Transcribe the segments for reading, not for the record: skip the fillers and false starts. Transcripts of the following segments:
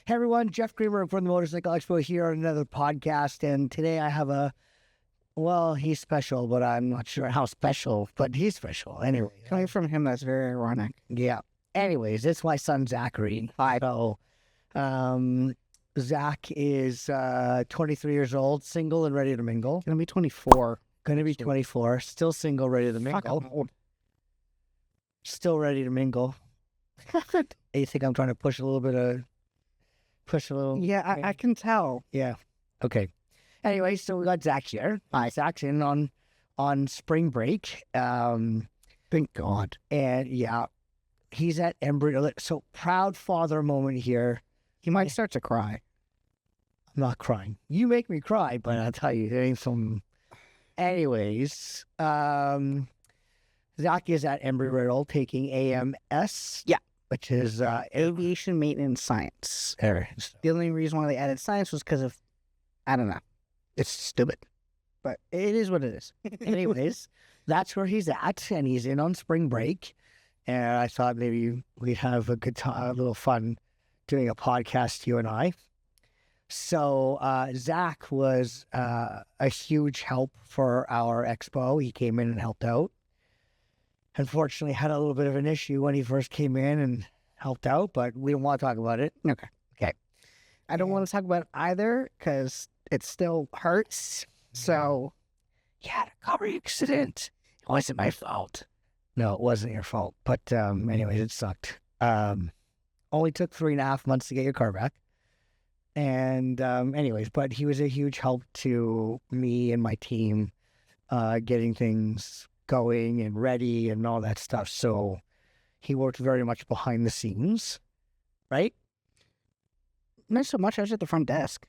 Hey everyone, Jeff Greenberg from the Motorcycle Expo here on another podcast. And today I have he's special, but I'm not sure how special, but he's special. Anyway. Coming from him, that's very ironic. Yeah. Anyways, it's my son, Zachary. Hi. So, Zach is 23 years old, single and ready to mingle. Gonna be 24. Gonna be 24, still single, ready to Fuck, mingle. I'm old. Still ready to mingle. You think I'm trying to push a little? Yeah, I can tell. Yeah. Okay. Anyway, so we got Zach here. Hi. Zach's in on spring break. Thank God. And yeah, he's at Embryo. So proud father moment here. He might start to cry. I'm not crying. You make me cry, but I'll tell you, there ain't some. Anyways, Zach is at Embry-Riddle taking AMS. Yeah. Which is Aviation Maintenance Science. there. The only reason why they added science was because of, I don't know. It's stupid. But it is what it is. Anyways, that's where he's at, and he's in on spring break. And I thought maybe we'd have a good time, a little fun doing a podcast, you and I. So Zach was a huge help for our expo. He came in and helped out. Unfortunately, had a little bit of an issue when he first came in and helped out, but we don't want to talk about it. Okay. I don't want to talk about it either because it still hurts. So, He had a car accident. It wasn't my fault. No, it wasn't your fault. But anyways, it sucked. Only took 3.5 months to get your car back. And anyways, but he was a huge help to me and my team getting things going and ready and all that stuff. So he worked very much behind the scenes, right? not so much. I was at the front desk.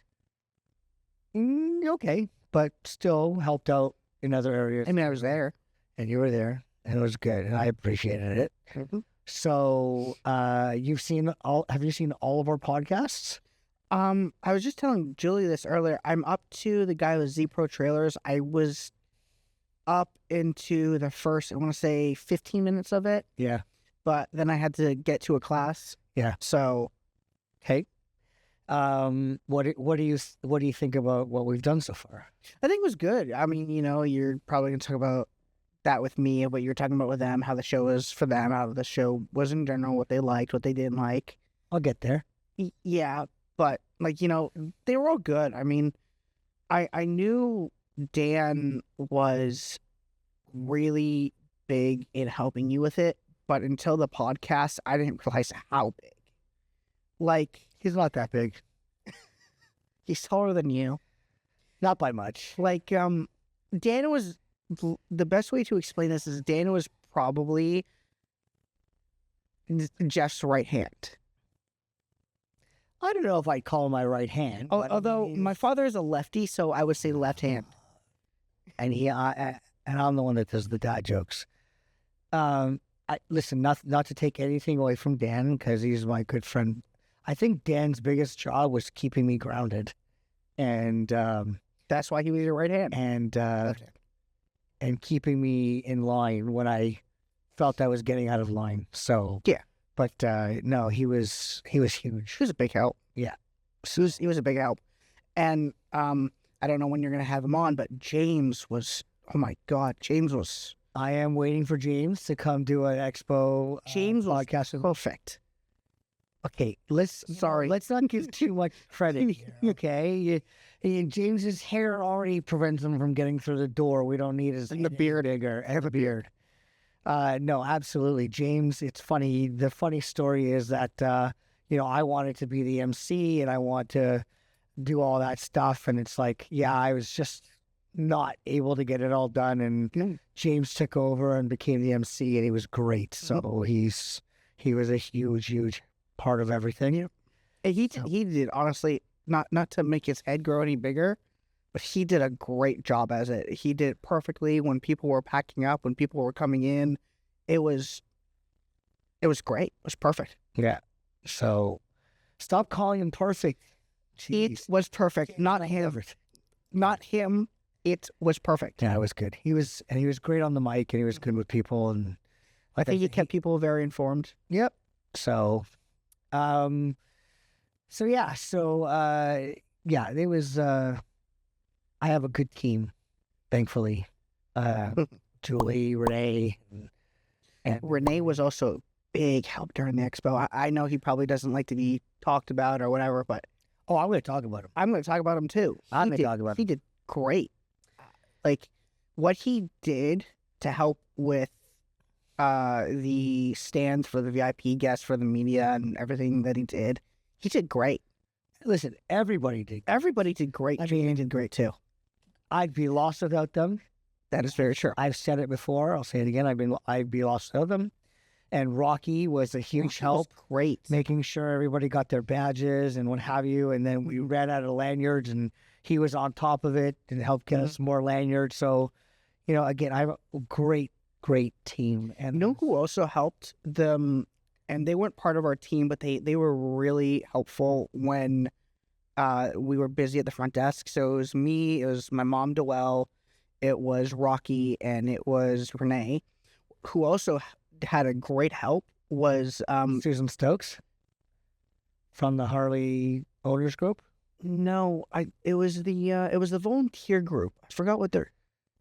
Okay, but still helped out in other areas. I mean, I was there. And you were there, and it was good, and I appreciated it. Mm-hmm. So, have you seen all of our podcasts? I was just telling Julie this earlier. I'm up to the guy with Z Pro Trailers. I was up into the first, I want to say 15 minutes of it, Yeah. but then I had to get to a class. Yeah. So, Okay. What do you think about what we've done so far? I think it was good. I mean, you're probably going to talk about that with me, what you're talking about with them, how the show was for them, how the show was in general, what they liked, what they didn't like. I'll get there. Yeah, but they were all good. I mean, I knew Dan was really big in helping you with it, but until the podcast, I didn't realize how big. He's not that big. He's taller than you. Not by much. Dan was, the best way to explain this is Dan was probably Jeff's right hand. I don't know if I'd call him my right hand. but Although he's- my father is a lefty, so I would say left hand. and I'm the one that does the dad jokes. Listen, not to take anything away from Dan because he's my good friend. I think Dan's biggest job was keeping me grounded, and That's why he was your right hand. and keeping me in line when I felt I was getting out of line. So Yeah. but no, he was huge. He was a big help. Yeah. He was a big help. And I don't know when you're going to have him on, but James was, oh my God, James was... I am waiting for James to come do an expo James was podcast. perfect. Okay, let's not give too much credit here, okay? James's hair already prevents him from getting through the door. We don't need his And the beard. digger and the beard. No, absolutely. James, it's funny. The funny story is that, I wanted to be the MC and I want to do all that stuff. And it's like, I was just not able to get it all done. And James took over and became the MC and he was great. So he was a huge, huge part of everything. And he did, honestly, not to make his head grow any bigger, but he did a great job as it. He did it perfectly when people were packing up, when people were coming in. It was great. It was perfect. Yeah. So stop calling him perfect. It was perfect. Not him. Not him. It was perfect. Yeah, it was good. He was great on the mic and he was good with people, and I think he kept people very informed. Yep. So So yeah, yeah, it was. I have a good team, thankfully. Julie, Renee, and Renee was also a big help during the expo. I know he probably doesn't like to be talked about or whatever, but oh, I'm going to talk about him. I'm going to talk about him too. I'm going to talk about He him. did great. Like what he did to help with the stands for the VIP guests for the media and everything that he did great. Listen, everybody did. Everybody did great. I Julian mean, did great too. I'd be lost without them. That is very true. I've said it before. I'll say it again. I'd be lost without them. And Rocky was a huge help. Great. Making sure everybody got their badges and what have you. And then we ran out of lanyards, and he was on top of it and helped get us more lanyards. So, again, I have a great team. And you know who also helped them? And they weren't part of our team, but they were really helpful when we were busy at the front desk. So it was me, it was my mom, Doelle, it was Rocky, and it was Renee. Who also had a great help was Susan Stokes from the Harley Owners Group. No, it was the volunteer group. I forgot what their.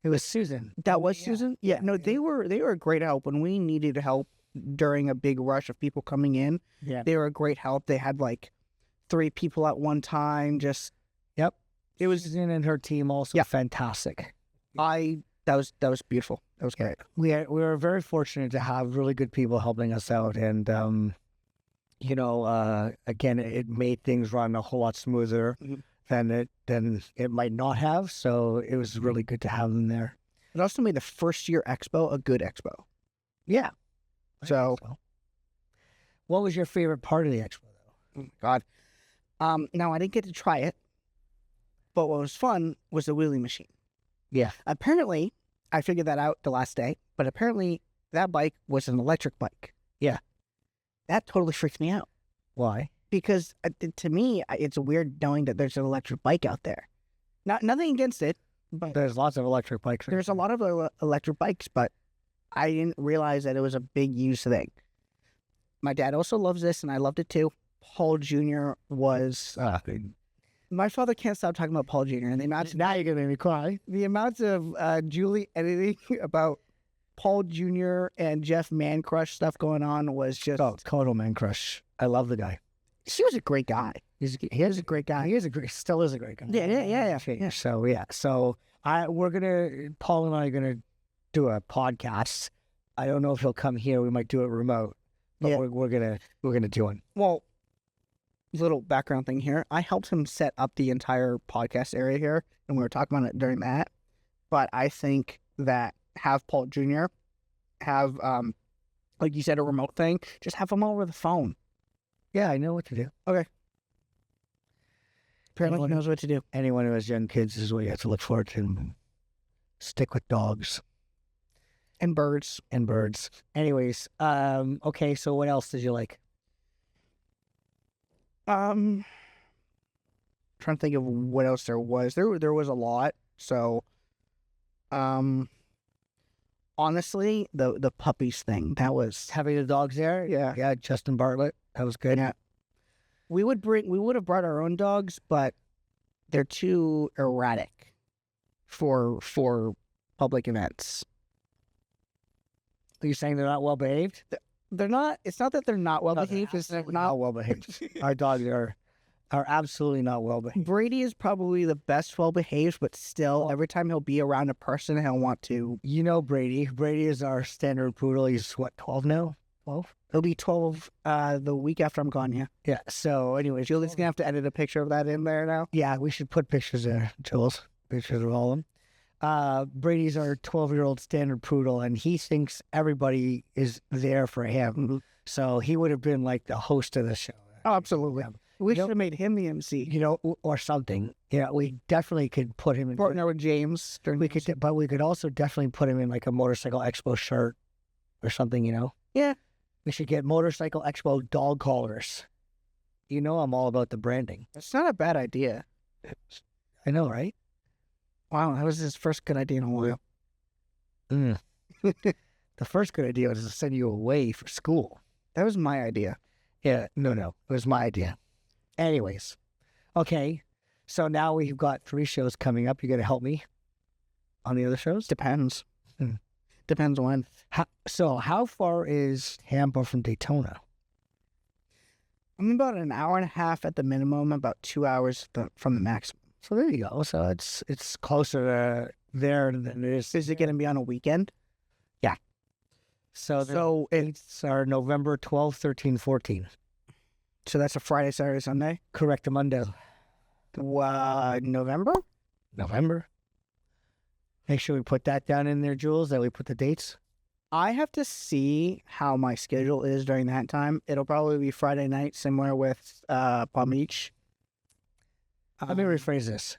It was Susan. That was Susan. Yeah, no, they were a great help when we needed help during a big rush of people coming in. Yeah, they were a great help. They had like 3 people at one time. Just yep. It was Susan and her team also fantastic. That was beautiful. That was great. We were very fortunate to have really good people helping us out, and again, it made things run a whole lot smoother than it might not have. So it was really good to have them there. It also made the first year expo a good expo. Yeah. So, what was your favorite part of the expo, though? Oh my God. Now I didn't get to try it, but what was fun was the wheelie machine. Yeah. Apparently, I figured that out the last day, but apparently that bike was an electric bike. Yeah. That totally freaks me out. Why? Because to me, it's weird knowing that there's an electric bike out there. Nothing against it, but there's lots of electric bikes. There's a lot of electric bikes, but I didn't realize that it was a big use thing. My dad also loves this, and I loved it too. Paul Jr. was... my father can't stop talking about Paul Jr. and the amount. Now you're gonna make me cry. The amounts of Julie editing about Paul Jr. and Jeff Man Crush stuff going on was just total man crush. I love the guy. He was a great guy. He is a great guy. Still is a great guy. Yeah. So Paul and I are gonna do a podcast. I don't know if he'll come here. We might do it remote, but we're gonna do one. Well, little background thing here. I helped him set up the entire podcast area here, and we were talking about it during that. But I think that have Paul Jr. have, like you said, a remote thing. Just have him over the phone. Yeah, I know what to do. Okay. Apparently he knows what to do. Anyone who has young kids is what you have to look forward to. Stick with dogs. And birds. Anyways, okay, so what else did you like? Trying to think of what else there was. There was a lot. So, honestly, the puppies thing, that was having the dogs there. Yeah, Justin Bartlett, that was good. Yeah, we would have brought our own dogs, but they're too erratic for public events. Are you saying they're not well behaved? They're not. It's not that they're not well behaved. It's not well behaved. Our dogs are absolutely not well behaved. Brady is probably the best well behaved, but still, every time he'll be around a person, he'll want to. You know Brady. Brady is our standard poodle. He's what, 12 now? 12? He'll be 12 the week after I'm gone. Yeah. Yeah. So, anyways, Julie's gonna have to edit a picture of that in there now. Yeah, we should put pictures there, Jules. Pictures of all of them. Brady's our 12-year-old standard poodle, and he thinks everybody is there for him. Mm-hmm. So he would have been like the host of the show. Oh, absolutely. We should have made him the MC. Or something. Yeah, we definitely could put him in. Partner with James. But we could also definitely put him in like a Motorcycle Expo shirt or something, Yeah. We should get Motorcycle Expo dog collars. I'm all about the branding. That's not a bad idea. I know, right? Wow, that was his first good idea in a while. The first good idea was to send you away for school. That was my idea. Yeah, no, it was my idea. Anyways, okay. So now we've got 3 shows coming up. You got to help me on the other shows? Depends. Hmm. Depends when. How far is Tampa from Daytona? I'm about an hour and a half at the minimum, about 2 hours from the maximum. So there you go. So it's closer to there than it is. Is it going to be on a weekend? Yeah. So the dates are November 12, 13, 14. So that's a Friday, Saturday, Sunday? Correct, Monday. November? November. Make sure we put that down in there, Jules, that we put the dates. I have to see how my schedule is during that time. It'll probably be Friday night, similar with Palm Beach. Let me rephrase this.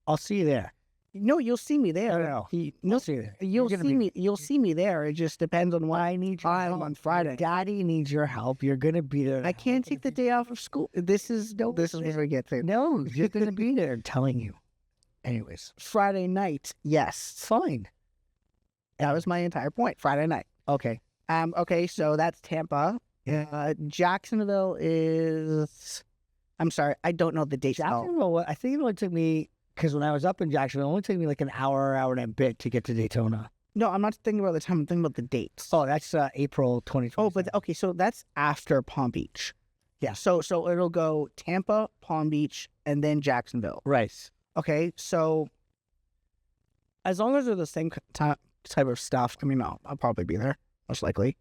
I'll see you there. No, you'll see me there. No. I'll see you there. You'll see me. You'll see me there. It just depends on when I need time on Friday. Daddy needs your help. You're gonna be there. I can't take the day off of school. This is where we get to. No, you're gonna be there. I'm telling you. Anyways, Friday night. Yes, fine. that was my entire point. Friday night. Okay. Okay, so that's Tampa. Jacksonville is. I'm sorry, I don't know the dates. Jacksonville. I think it only took me because when I was up in Jacksonville, it only took me like an hour and a bit to get to Daytona. No, I'm not thinking about the time. I'm thinking about the dates. Oh, that's April 2020. Oh, but okay, so that's after Palm Beach. Yeah. So it'll go Tampa, Palm Beach, and then Jacksonville. Right. Okay, so as long as they're the same type of stuff, I mean, I'll probably be there, most likely.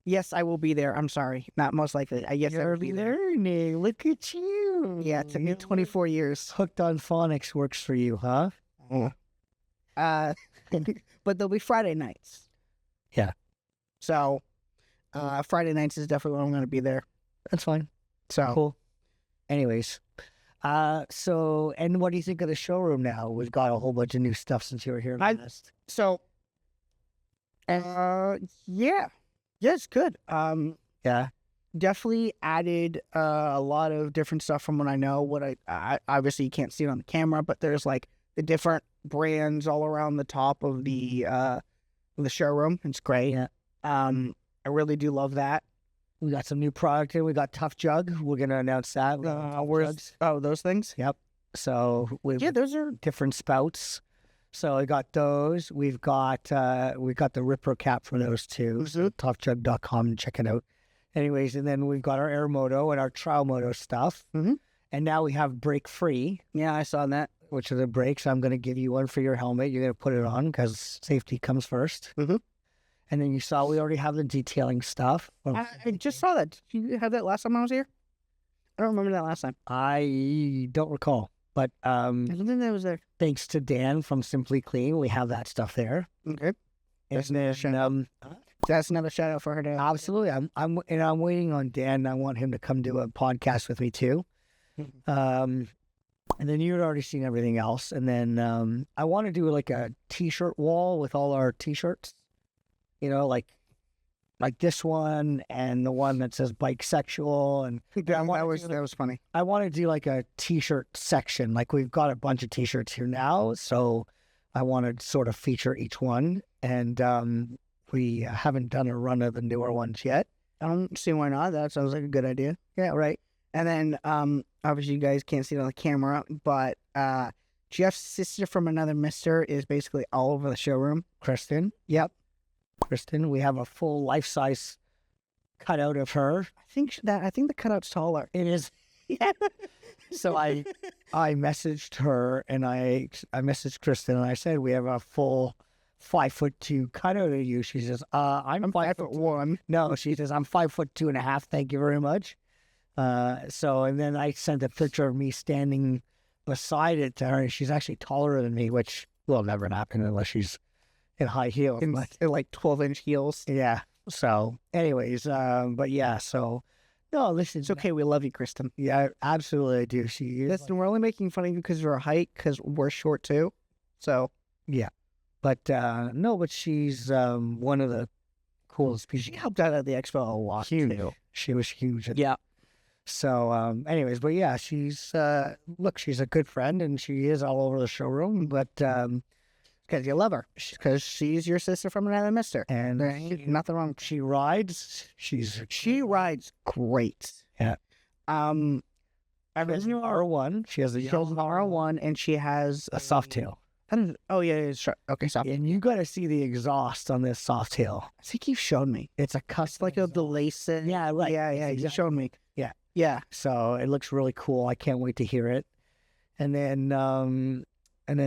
Yes, I will be there. I'm sorry. Not most likely. I guess You're I'll be there. learning. Look at you. Yeah, it took me 24 years. Hooked on phonics works for you, huh? But they'll be Friday nights. Yeah. So, Friday nights is definitely when I'm going to be there. That's fine. So Cool. Anyways, and what do you think of the showroom now? We've got a whole bunch of new stuff since you were here last. Yeah, it's good. Yeah. Definitely added a lot of different stuff from what I know. What I obviously you can't see it on the camera, but there's like the different brands all around the top of the showroom. It's great. Yeah. I really do love that. We got some new product here. We got Tough Jug. We're gonna announce that. Those things? Yep. So those are different spouts. So I got those. We got the Ripper cap for those too. So toughjug.com, check it out. Anyways, and then we've got our Air Moto and our Trial Moto stuff. Mm-hmm. And now we have Brake Free. Yeah, I saw that. Which are the brakes. I'm going to give you one for your helmet. You're going to put it on because safety comes first. Mm-hmm. And then you saw we already have the detailing stuff. I just saw that. Did you have that last time I was here? I don't remember that last time. I don't recall. But I don't think that was there. Thanks to Dan from Simply Clean, we have that stuff there. Okay. That's another shout out for her. Absolutely. I'm waiting on Dan. I want him to come do a podcast with me too. And then you had already seen everything else. And then I want to do like a T-shirt wall with all our T-shirts. You know, like this one and the one that says Bike Sexual. And that was funny. I want to do like a T-shirt section. Like we've got a bunch of T-shirts here now. So I want to sort of feature each one. And we haven't done a run of the newer ones yet. I don't see why not. That sounds like a good idea. Yeah, right. And then, obviously you guys can't see it on the camera, but Jeff's sister from another mister is basically all over the showroom. Kristen. Yep. Kristen. We have a full life-size cutout of her. I think the cutout's taller. It is. Yeah. So I messaged her and I messaged Kristen and I said, we have a full 5'2" cutout of you. She says, I'm 5'1". No, she says, I'm 5'2.5". Thank you very much. And then I sent a picture of me standing beside it to her. She's actually taller than me, which will never happen unless she's in high heels. In like 12-inch heels. Yeah. So anyways, but yeah, so no, listen. It's okay. We love you, Kristen. Yeah, absolutely I do. Listen, we're only making fun of you because of our height, because we're short too. So. Yeah. But no, but she's one of the coolest people. She helped out at the Expo a lot. Huge. Too. She was huge. Yeah. So, anyways, but yeah, she's she's a good friend and she is all over the showroom. But because you love her, because she's your sister from another mister, and there ain't nothing wrong. She rides. She rides great. Yeah. I She has an mean, R1. She has a she has an R1 and she has a soft tail. Oh yeah, sure. Okay, soft. And you got to see the exhaust on this soft tail. I think you've shown me. It's a It's custom like a exhaust. delacing. Yeah, right. Yeah, It's yeah. You exactly- showed me. Yeah. Yeah. So it looks really cool. I can't wait to hear it. And then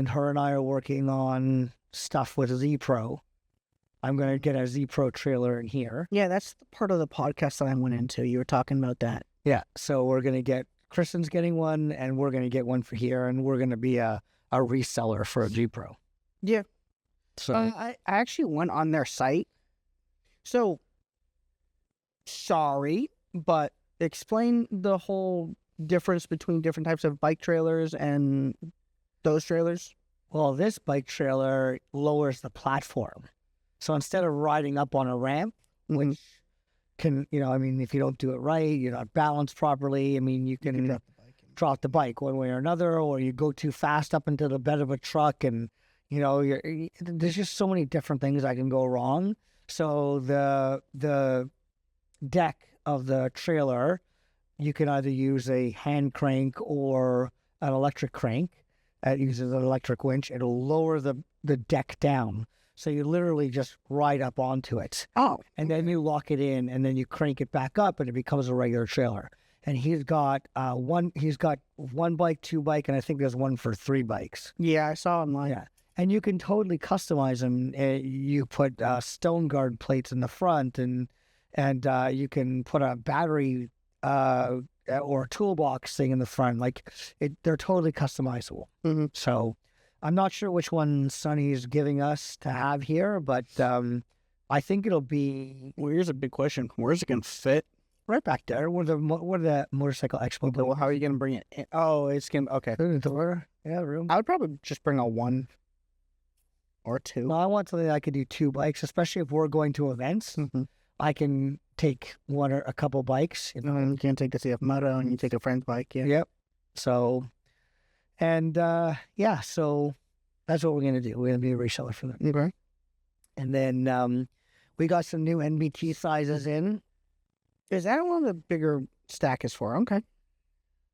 her and I are working on stuff with Z Pro. I'm gonna get a Z Pro trailer in here. Yeah, that's the part of the podcast that I went into. You were talking about that. Yeah. So we're gonna get Kristen's getting one, and we're gonna get one for here, and we're gonna be a reseller for a G Pro. Yeah. So I actually went on their site. So, sorry, but explain the whole difference between different types of bike trailers and those trailers. well, this bike trailer lowers the platform. So instead of riding up on a ramp, Mhm. which can, I mean, if you don't do it right, you're not balanced properly. I mean, you can drop the bike. drop the bike one way or another, or you go too fast up into the bed of a truck, and there's just so many different things that can go wrong. So the deck of the trailer, you can either use a hand crank or an electric crank. It uses an electric winch. It'll lower the deck down. So you literally just ride up onto it. Oh, And then you lock it in, and then you crank it back up, and it becomes a regular trailer. And he's got one bike, two bike, and I think there's one for 3 bikes. yeah, I saw online. Yeah. And you can totally customize them. You put stone guard plates in the front, and you can put a battery or a toolbox thing in the front. Like they're totally customizable. Mhm. So I'm not sure which one Sonny's giving us to have here, but I think it'll be Well, here's a big question: where's it gonna fit? right back there where the motorcycle expo. Well, how are you gonna bring it in? Oh, it's gonna. Okay, Through the door. Yeah, room. I would probably just bring a 1 or 2. No, I want something that I could do 2 bikes, especially if we're going to events. Mhm. I can take one or a couple bikes. And then you can take the CF Moto and you take a friend's bike. Yeah. Yep. So, and so that's what we're gonna do. We're gonna be a reseller for them. Okay. And then we got some new NBT sizes in. Is that one of the bigger stack is for? Okay.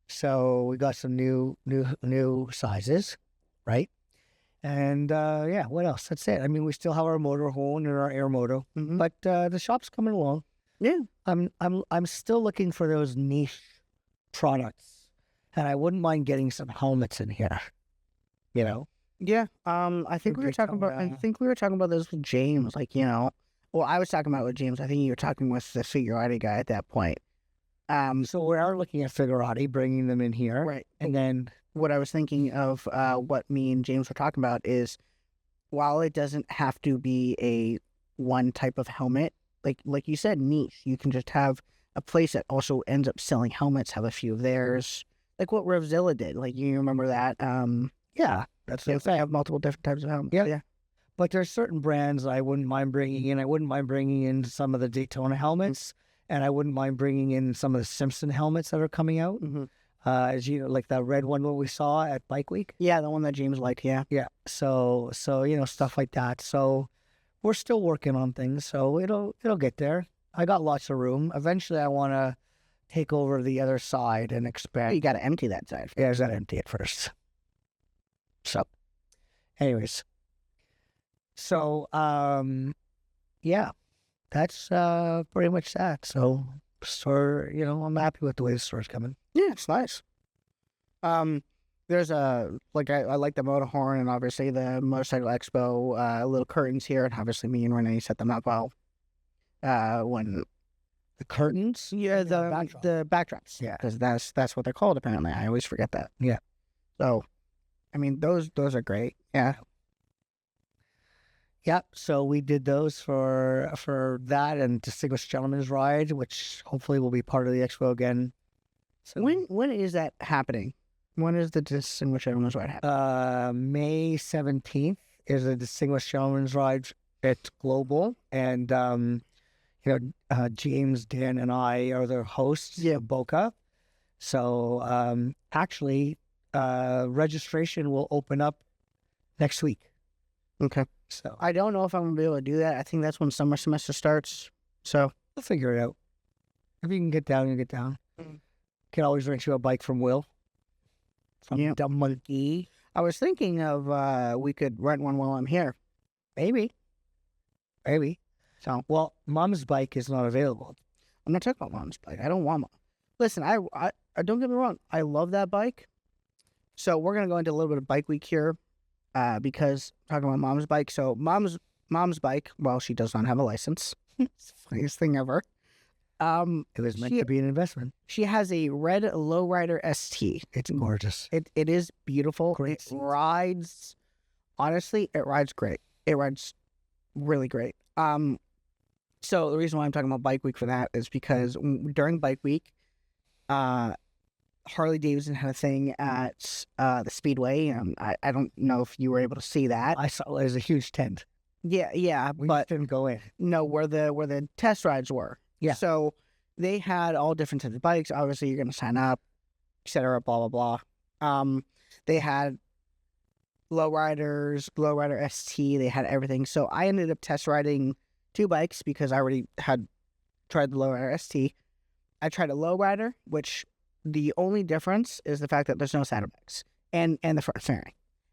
So we got some new sizes, right? And what else? That's it. I mean, we still have our motorhome and our air moto, Mhm. but the shop's coming along. Yeah. I'm still looking for those niche products, and I wouldn't mind getting some helmets in here. Yeah. I think we were talking about. I think we were talking about this with James. Like, well, I was talking about it with James. I think you were talking with the Figurati guy at that point. So we are looking at Figurati, bringing them in here, Right. and then What I was thinking of, what me and James were talking about is, while it doesn't have to be a one type of helmet, like you said, niche. You can just have a place that also ends up selling helmets, have a few of theirs, like what Revzilla did. Like, you remember that? yeah, that's what I'm They saying. have multiple different types of helmets. Yeah. Yeah. But there's certain brands I wouldn't mind bringing in. I wouldn't mind bringing in some of the Daytona helmets, and I wouldn't mind bringing in some of the Simpson helmets that are coming out. Mm-hmm. As like that red one that we saw at Bike Week. Yeah, the one that James liked. Yeah. Yeah. So stuff like that. So we're still working on things. So it'll get there. I got lots of room. Eventually, I want to take over the other side and expand. You got to empty that side. Yeah, I got to empty it first. So, anyways. So, yeah, that's pretty much that. So, store, I'm happy with the way the store's coming. Yeah, it's nice. There's I like the motor horn and obviously the motorcycle expo, little curtains here, and obviously me and Renee set them up well. When The curtains? the backdrops, Yeah. because that's what they're called apparently. I always forget that. Yeah. So, I mean, those are great. Yeah. Yep. So we did those for that and Distinguished Gentleman's Ride, which hopefully will be part of the expo again. So When is that happening? When is the Distinguished Gentleman's Ride happening? May 17th is a Distinguished Gentleman's Ride at Global, and James, Dan, and I are the hosts of Boca. So actually, registration will open up next week. Okay. So I don't know if I'm gonna be able to do that. I think that's when summer semester starts. So we'll figure it out. If you can get down, you get down. Can always rent you a bike from Will. From Yep. Dumb Monkey. I was thinking of we could rent one while I'm here. Maybe. So Well, Mom's bike is not available. I'm not talking about Mom's bike. I don't want one. Listen, I don't get me wrong. I love that bike. So we're gonna go into a little bit of bike week here, because talking about Mom's bike. So Mom's bike. Well, she does not have a license. It's the funniest thing ever. It was meant to be an investment. She has a red lowrider ST. It's gorgeous. It is beautiful. Great It seats. rides. Honestly, it rides great. It rides really great. So the reason why I'm talking about Bike Week for that is because during Bike Week, Harley Davidson had a thing at the Speedway. I don't know if you were able to see that. I saw there's a huge tent. Yeah, We but didn't go in. no, where the test rides were. Yeah. So they had all different types of bikes. Obviously, you're going to sign up, etc. Blah blah blah. They had lowriders, lowrider ST. They had everything. So I ended up test riding 2 bikes because I already had tried the lowrider ST. I tried a lowrider, which the only difference is the fact that there's no saddlebags and the front fairing.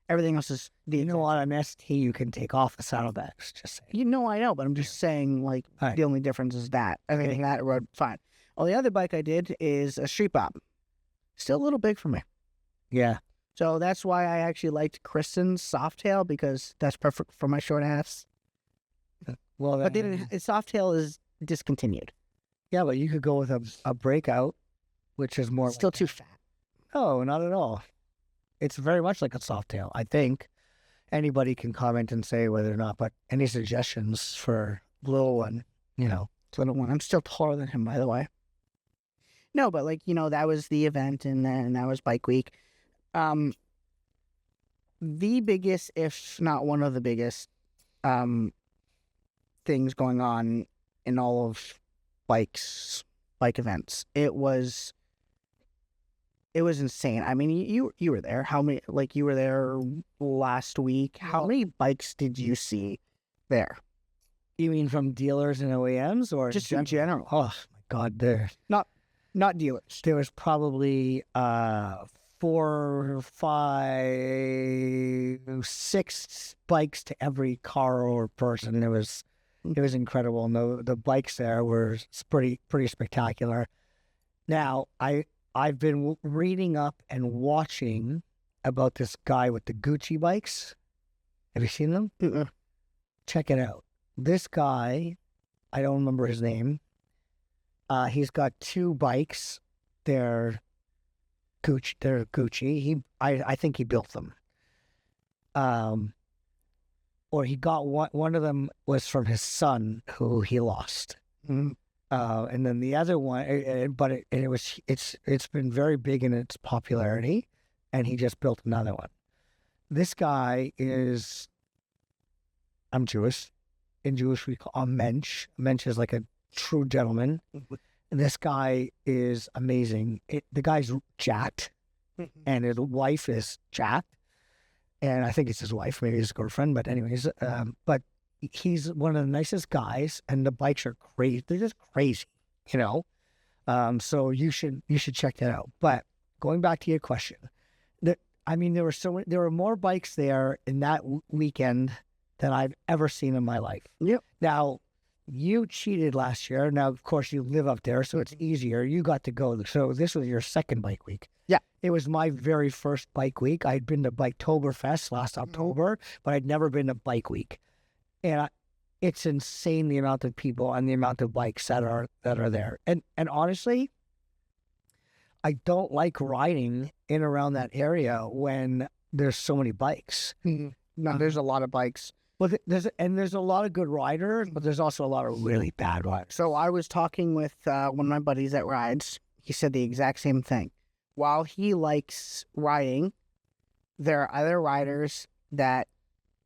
Everything else is the You know, on an ST, you can take off the saddlebags. Just saying. I know, but I'm just saying, like, Right. the only difference is that. Everything that rode fine. Well, the other bike I did is a street bob. Still a little big for me. Yeah. So that's why I actually liked Kristen's Softail, because that's perfect for my short ass. Well, But then Softail is discontinued. yeah, but you could go with a breakout, which is more Still like too fat. No, not at all. It's very much like a soft tail. I think anybody can comment and say whether or not, but any suggestions for little one, Little one. I'm still taller than him, by the way. No, but that was the event, and then that was Bike Week. The biggest, if not one of the biggest, things going on in all of bike events. It was insane. I mean, you were there. How many? Like, you were there last week. How many bikes did you see there? You mean from dealers and OEMs or Just in general. Oh my God, Not dealers. there was probably 4, 5, 6 bikes to every car or person. It was incredible, and the bikes there were pretty spectacular. Now I've been reading up and watching about this guy with the Gucci bikes. Have you seen them? Mm-mm. Check it out. This guy, I don't remember his name. He's got 2 bikes. They're Gucci. I think he built them. Or he got one of them was from his son who he lost. Mm-hmm. And then the other one, it's been very big in its popularity, and he just built another one. This guy is, I'm Jewish. In Jewish, we call a mensch. A mensch is like a true gentleman. And this guy is amazing. The guy's jacked, and his wife is jacked. And I think it's his wife, maybe his girlfriend. But anyways, but he's one of the nicest guys, and the bikes are crazy. They're just crazy, So you should check that out. But going back to your question, there were more bikes there in that weekend than I've ever seen in my life. Yep. Now, you cheated last year. Now, of course, you live up there, so it's easier. You got to go. So this was your second bike week. Yeah. It was my very first bike week. I'd been to Biketoberfest last October, but I'd never been to Bike Week. And it's insane the amount of people and the amount of bikes that are there. And honestly, I don't like riding in around that area when there's so many bikes. No, there's a lot of bikes. Well, there's a lot of good riders, but there's also a lot of really bad riders. So I was talking with one of my buddies that rides. He said the exact same thing. While he likes riding, there are other riders that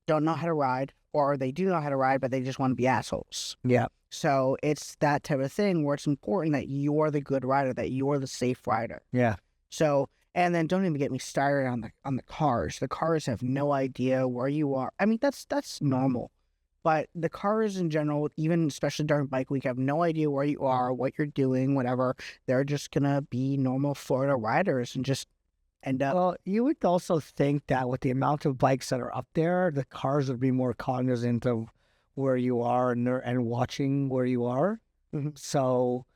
don't know how to ride, or they do know how to ride, but they just want to be assholes. Yeah. So it's that type of thing where it's important that you're the good rider, that you're the safe rider. Yeah. So, and then don't even get me started on the cars. The cars have no idea where you are. I mean, that's normal. But the cars in general, even especially during bike week, have no idea where you are, what you're doing, whatever. They're just gonna be normal Florida riders and just end up. Well, you would also think that with the amount of bikes that are up there, the cars would be more cognizant of where you are and watching where you are. Mhm. So,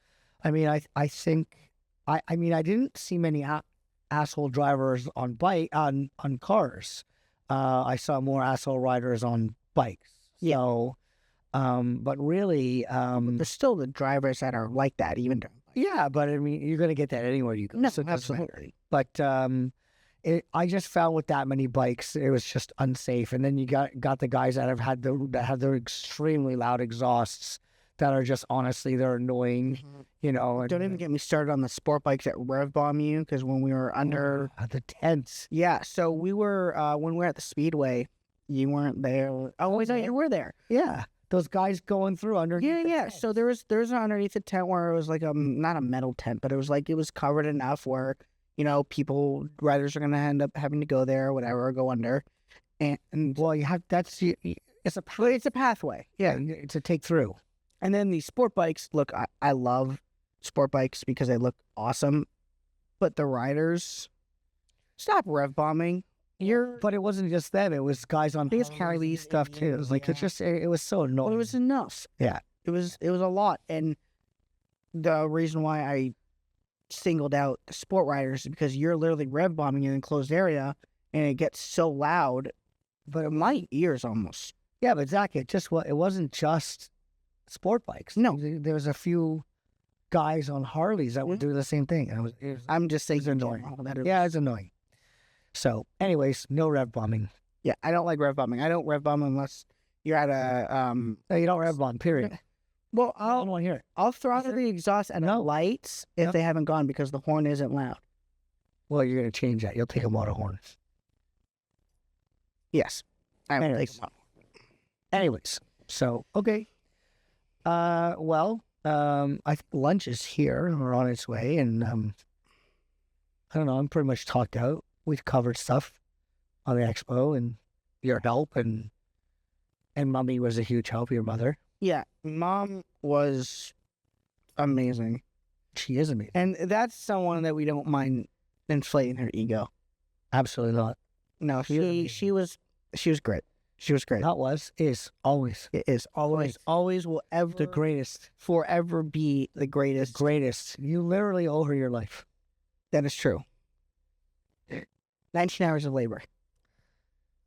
I mean, I think I mean I didn't see many asshole drivers on cars. I saw more asshole riders on bikes. Yeah. So, but really, There's still the drivers that are like that, even during bike. yeah. But I mean, you're gonna get that anywhere you go. No, so it doesn't matter. absolutely. But I just found with that many bikes, it was just unsafe. And then you got the guys that have their extremely loud exhausts that are just honestly they're annoying, you know. And, Don't even get me started on the sport bikes that rev bomb you, because when we were under, the tents. yeah. So we were when we were at the speedway, you weren't there. Oh, wait, no, you were there. Yeah, those guys going through underneath. Yeah, the yeah. tents. So there's underneath the tent where it was like not a metal tent, but it was like it was covered enough where riders are gonna end up having to go there or whatever, or go under, and Well, you have it's it's a pathway. yeah, to take through. And then the sport bikes, look, I love sport bikes because they look awesome, but the riders, stop rev bombing. But it wasn't just them; it was guys on. I think it's Harleys Harley and stuff too. Indians. Like it's Yeah. just it was so annoying. Well, it was enough. Yeah. It was a lot. And the reason why I singled out the sport riders is because you're literally rev bombing in an enclosed area and it gets so loud, but my ears almost. Yeah, but Zach, it wasn't just sport bikes. No. There was a few guys on Harleys that were Mhm. doing the same thing. And I'm just saying It's annoying. that yeah, it's annoying. So, anyways, no rev bombing. yeah, I don't like rev bombing. I don't rev bomb unless you're at a No, you don't rev bomb, period. well, I don't want to hear it. I'll throw out the exhaust and the No. lights if No. they haven't gone because the horn isn't loud. Well, you're going to change that. You'll take them out of horns. Yes. I will take Anyways. them out. Anyways, so, okay. Well, I think lunch is here or on its way. And I don't know. I'm pretty much talked out. We've covered stuff on the expo and your help. And Mommy was a huge help, your mother. Yeah, Mom was amazing. She is amazing. And that's someone that we don't mind inflating her ego. Absolutely not. No, She is amazing. she was great. She was great. Not was, is, always. It is always will ever The greatest. forever be the The greatest. greatest. You literally owe her your life. That is true. 19 hours of labor.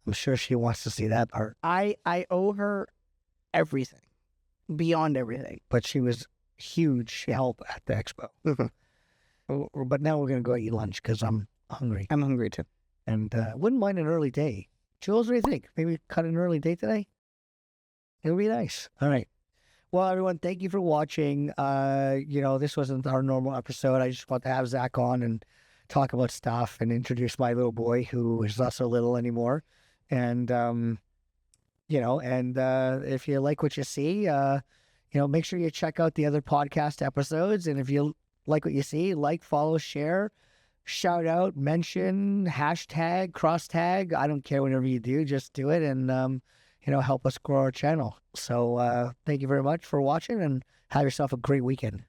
I'm sure she wants to see that part. I owe her everything, beyond everything. But she was huge help at the expo. But now we're going to go eat lunch because I'm hungry. I'm hungry too. And wouldn't mind an early day. Jules, what do you think? Maybe cut an early day today? It would be nice. All right. Well, everyone, thank you for watching. This wasn't our normal episode. I just want to have Zach on and talk about stuff and introduce my little boy who is not so little anymore. And, if you like what you see, make sure you check out the other podcast episodes. And if you like what you see, like, follow, share, shout out, mention, hashtag, cross tag. I don't care whatever you do, just do it and, help us grow our channel. So thank you very much for watching and have yourself a great weekend.